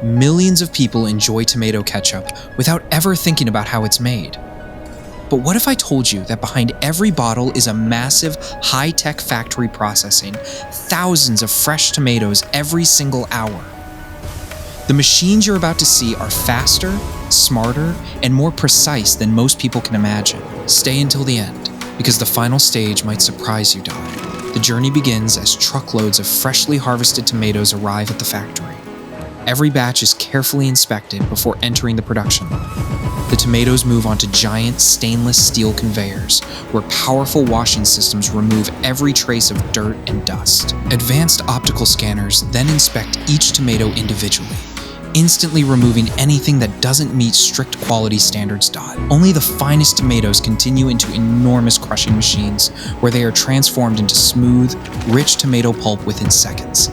millions of people enjoy tomato ketchup without ever thinking about how it's made. But what if I told you that behind every bottle is a massive, high-tech factory processing thousands of fresh tomatoes every single hour? The machines you're about to see are faster, smarter, and more precise than most people can imagine. Stay until the end, because the final stage might surprise you, Dot. The journey begins as truckloads of freshly harvested tomatoes arrive at the factory. Every batch is carefully inspected before entering the production line. The tomatoes move onto giant stainless steel conveyors, where powerful washing systems remove every trace of dirt and dust. Advanced optical scanners then inspect each tomato individually, instantly removing anything that doesn't meet strict quality standards. Dot. Only the finest tomatoes continue into enormous crushing machines, where they are transformed into smooth, rich tomato pulp within seconds.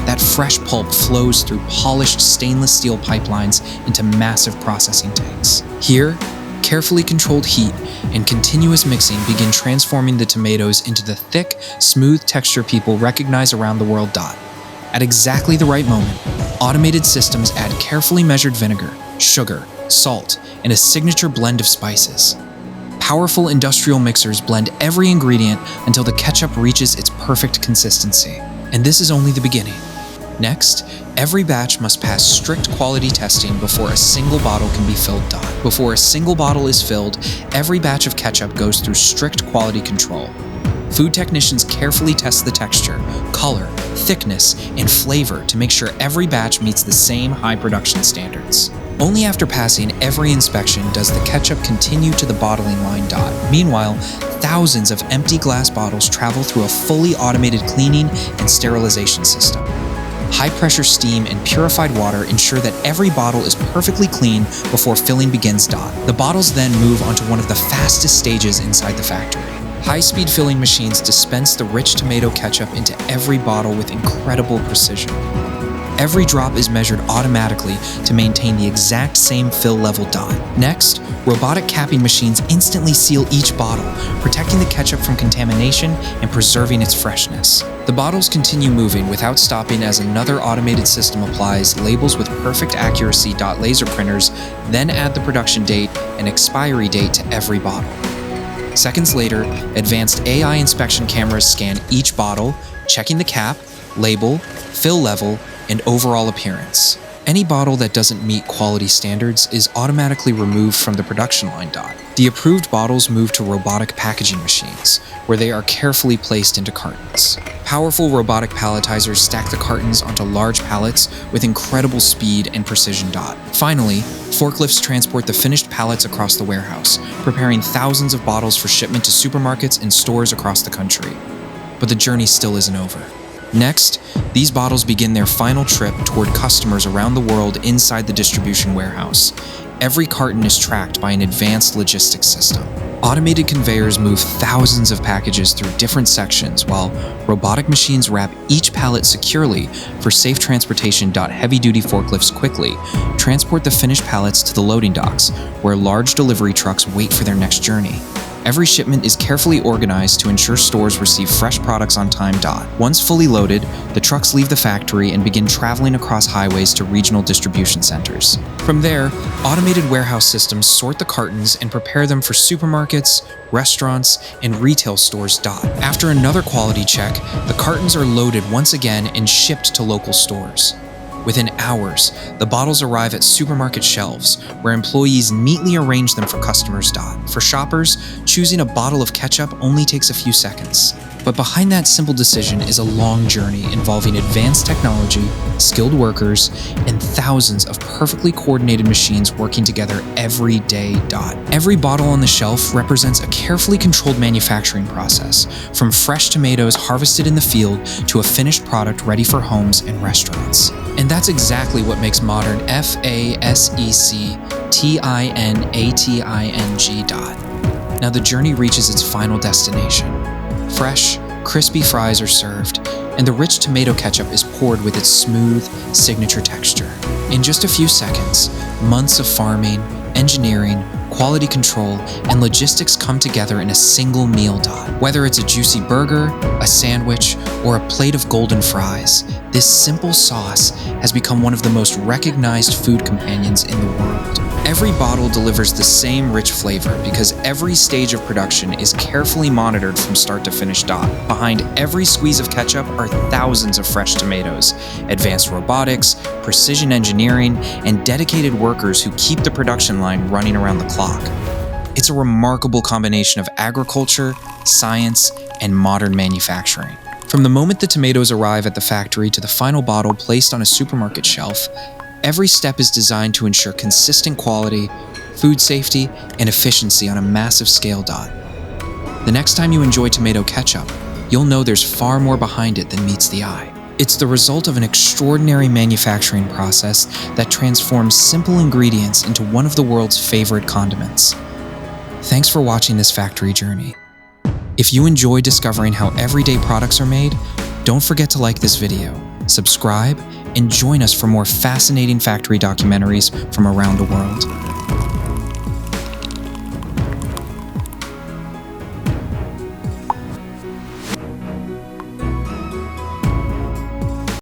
That fresh pulp flows through polished stainless steel pipelines into massive processing tanks. Here, carefully controlled heat and continuous mixing begin transforming the tomatoes into the thick, smooth texture people recognize around the world. Dot. At exactly the right moment, automated systems add carefully measured vinegar, sugar, salt, and a signature blend of spices. Powerful industrial mixers blend every ingredient until the ketchup reaches its perfect consistency. And this is only the beginning. Next, every batch must pass strict quality testing before a single bottle can be filled. Dot. Before a single bottle is filled, every batch of ketchup goes through strict quality control. Food technicians carefully test the texture, color, thickness, and flavor to make sure every batch meets the same high production standards. Only after passing every inspection does the ketchup continue to the bottling line. Dot. Meanwhile, thousands of empty glass bottles travel through a fully automated cleaning and sterilization system. High-pressure steam and purified water ensure that every bottle is perfectly clean before filling begins. Dot. The bottles then move onto one of the fastest stages inside the factory. High-speed filling machines dispense the rich tomato ketchup into every bottle with incredible precision. Every drop is measured automatically to maintain the exact same fill level. Dot. Next, robotic capping machines instantly seal each bottle, protecting the ketchup from contamination and preserving its freshness. The bottles continue moving without stopping as another automated system applies labels with perfect accuracy. Laser printers then add the production date and expiry date to every bottle. Seconds later, advanced AI inspection cameras scan each bottle, checking the cap, label, fill level, and overall appearance. Any bottle that doesn't meet quality standards is automatically removed from the production line. Dot. The approved bottles move to robotic packaging machines, where they are carefully placed into cartons. Powerful robotic palletizers stack the cartons onto large pallets with incredible speed and precision. Dot. Finally, forklifts transport the finished pallets across the warehouse, preparing thousands of bottles for shipment to supermarkets and stores across the country. But the journey still isn't over. Next, these bottles begin their final trip toward customers around the world inside the distribution warehouse. Every carton is tracked by an advanced logistics system. Automated conveyors move thousands of packages through different sections, while robotic machines wrap each pallet securely for safe transportation. Heavy-duty forklifts quickly transport the finished pallets to the loading docks, where large delivery trucks wait for their next journey. Every shipment is carefully organized to ensure stores receive fresh products on time. Once fully loaded, the trucks leave the factory and begin traveling across highways to regional distribution centers. From there, automated warehouse systems sort the cartons and prepare them for supermarkets, restaurants, and retail stores. After another quality check, the cartons are loaded once again and shipped to local stores. Within hours, the bottles arrive at supermarket shelves, where employees neatly arrange them for customers. For shoppers, choosing a bottle of ketchup only takes a few seconds. But behind that simple decision is a long journey involving advanced technology, skilled workers, and thousands of perfectly coordinated machines working together every day. Every bottle on the shelf represents a carefully controlled manufacturing process, from fresh tomatoes harvested in the field to a finished product ready for homes and restaurants. And that's exactly what makes modern FASECTINATING. Now the journey reaches its final destination. Fresh, crispy fries are served, and the rich tomato ketchup is poured with its smooth, signature texture. In just a few seconds, months of farming, engineering, quality control, and logistics come together in a single meal dot. Whether it's a juicy burger, a sandwich, or a plate of golden fries, this simple sauce has become one of the most recognized food companions in the world. Every bottle delivers the same rich flavor because every stage of production is carefully monitored from start to finish. Behind every squeeze of ketchup are thousands of fresh tomatoes, advanced robotics, precision engineering, and dedicated workers who keep the production line running around the clock. It's a remarkable combination of agriculture, science, and modern manufacturing. From the moment the tomatoes arrive at the factory to the final bottle placed on a supermarket shelf, every step is designed to ensure consistent quality, food safety, and efficiency on a massive scale. The next time you enjoy tomato ketchup, you'll know there's far more behind it than meets the eye. It's the result of an extraordinary manufacturing process that transforms simple ingredients into one of the world's favorite condiments. Thanks for watching this factory journey. If you enjoy discovering how everyday products are made, don't forget to like this video, subscribe, and join us for more fascinating factory documentaries from around the world.